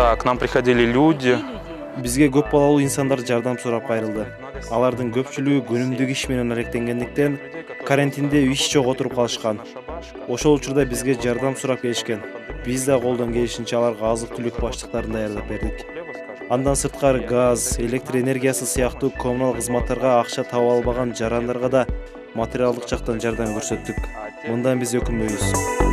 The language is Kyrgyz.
Да, к нам приходили люди. Бизге көп балалуу инсандар жардам сурап кайрылды. Алардын көпчүлүгү күнүмдүк иш менен алектенгендиктен карантинде иш жок отуруп калышкан. Ошол учурда бизге жардам сурап келишкен. Биз да колдон келишинче аларга азык-түлүк баштыктарын даярдап бердик. Андан сырткары газ, электр энергиясы сыяктуу коммуналдык кызматтарга акча таба албаган жарандарга да материалдык жактан жардам көрсөттүк. Мындан биз өкүнбөйбүз.